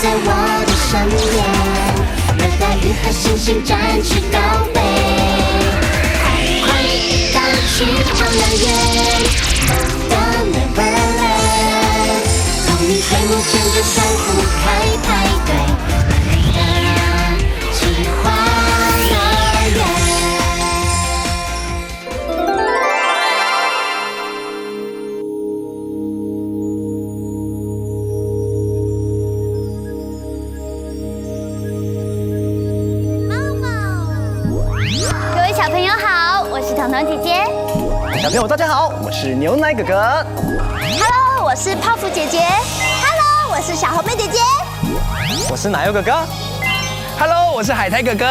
在我的身边，热带雨和星星展翅高飞，快到去超遥远。你会目牵着手不开派对，计划乐园。各位小朋友好，我是彤彤姐姐。小朋友大家好，我是牛奶哥哥。Hello， 我是泡芙姐姐。Hello， 我是小红妹姐姐。我是奶油哥哥。Hello， 我是海苔哥哥。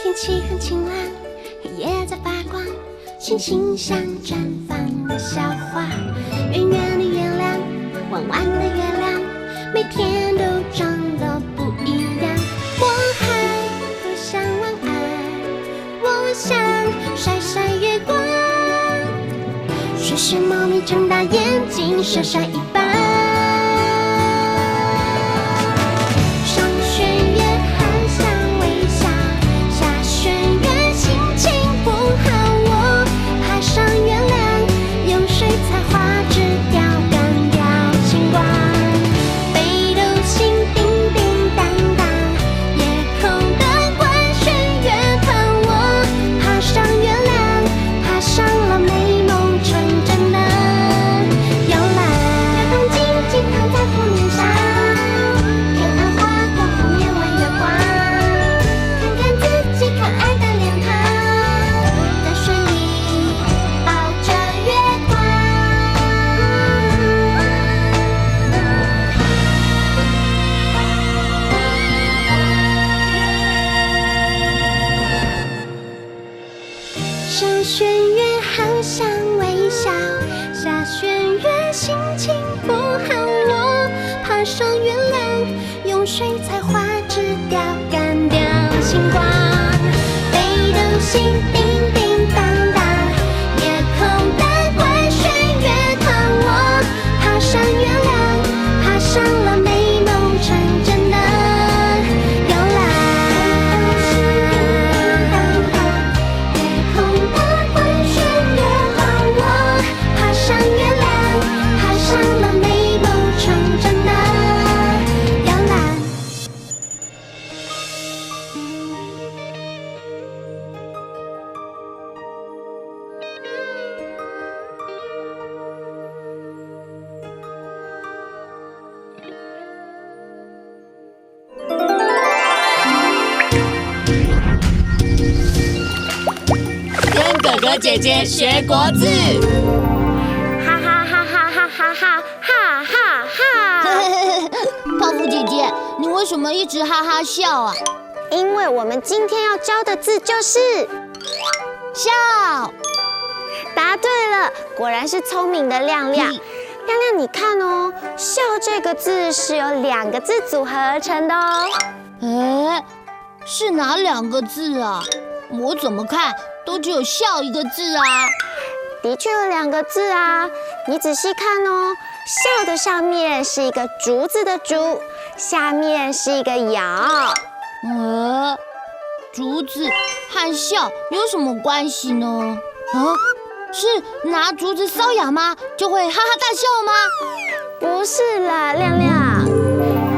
天气很晴朗，黑夜在发光，星星像绽放的小花。圆圆的月亮，弯弯的月亮，每天都长得不一样。我还不想晚安，我想晒晒月光。学学猫咪睁大眼睛，傻傻一般。上弦月含香微笑，下弦月上月亮，用水彩画纸雕干掉星光。北斗星叮叮当当，夜空的怪轩越看我，爬上月亮，爬上了美梦成真的摇篮。夜空的怪轩越看我，爬上月亮，爬上了美梦成真的摇篮。跟哥哥姐姐学国字。哈哈哈哈哈哈哈哈哈哈！泡芙姐姐，你为什么一直哈哈笑啊？因为我们今天要教的字就是笑。答对了，果然是聪明的亮亮。亮亮，你看哦，笑这个字是由2个字组合而成的哦。哎，是哪2个字啊？我怎么看都只有笑一个字啊。的确有2个字啊，你仔细看哦，笑的上面是一个竹子的竹，下面是一个咬。竹子和笑有什么关系呢？是拿竹子搔痒吗？就会哈哈大笑吗？不是啦，亮亮，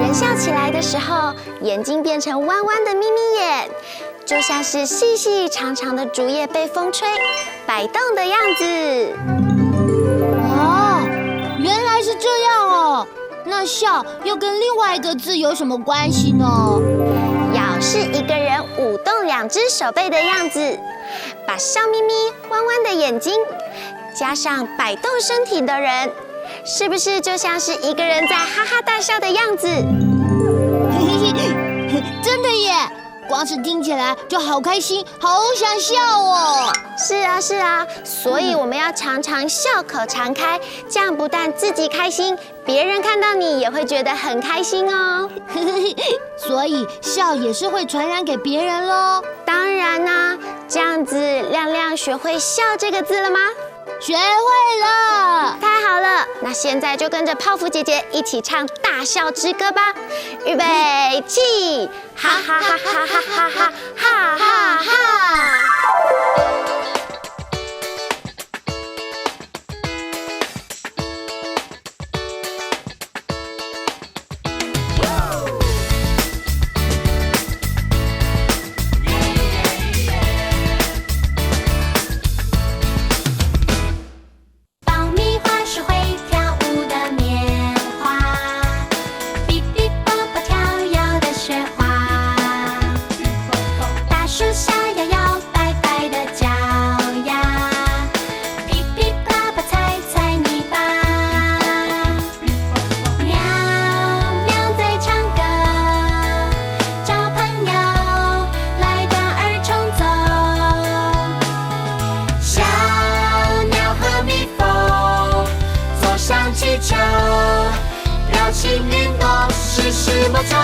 人笑起来的时候，眼睛变成弯弯的眯眯眼，就像是细细长长的竹叶被风吹摆动的样子。哦，原来是这样哦。那笑又跟另外一个字有什么关系呢？咬是一个人舞动2只手背的样子，把笑眯眯弯弯的眼睛加上摆动身体的人，是不是就像是一个人在哈哈大笑的样子？真的耶！光是听起来就好开心，好想笑哦。是啊，是啊，所以我们要常常笑口常开，这样不但自己开心，别人看到你也会觉得很开心哦。所以笑也是会传染给别人咯。当然啦，这样子亮亮学会笑这个字了吗？学会了，太好了！那现在就跟着泡芙姐姐一起唱大笑之歌吧！预备起，哈哈哈哈哈哈哈哈哈哈！爆米花是会跳舞的棉花，哔哔啵啵跳跃的雪花，大树下摇摇摆摆的脚丫，噼噼啪啪踩踩泥巴，喵喵在唱歌，找朋友来短儿冲走。小鸟和蜜蜂坐上气球，表情运动时时摸头。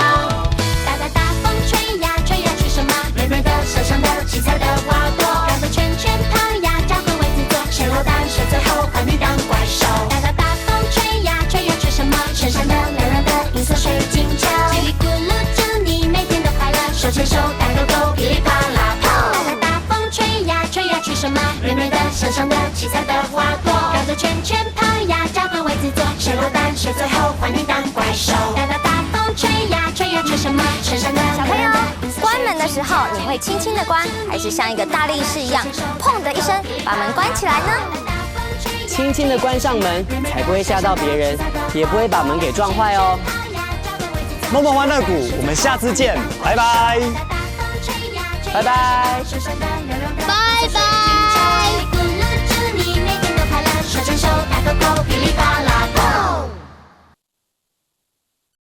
大大大风吹呀吹呀吹什么？软软的手上的七彩的花朵，绕着圈圈跑呀，找个位子坐，谁落单谁最后换你当怪兽。大大大风吹呀吹呀吹什么？身上的亮亮的银色水晶球，叽里咕噜祝你每天都快乐，手牵手带狗狗噼里啪啦跑。大大大风吹呀吹呀吹什么？软软的手上的七彩的花朵，绕着圈圈跑呀，找个位子坐，谁落单谁最后换你当怪兽。大大大风吹呀吹呀吹什么？身上的小朋友，关门的时候你会轻轻的关，还是像一个大力士一样，砰的一声把门关起来呢？轻轻地关上门，才不会吓到别人，也不会把门给撞坏哦。梦梦欢乐谷，我们下次见，拜拜。拜拜。拜拜。咕噜祝你每天都快乐，手牵手打勾勾，噼里啪啦，Go！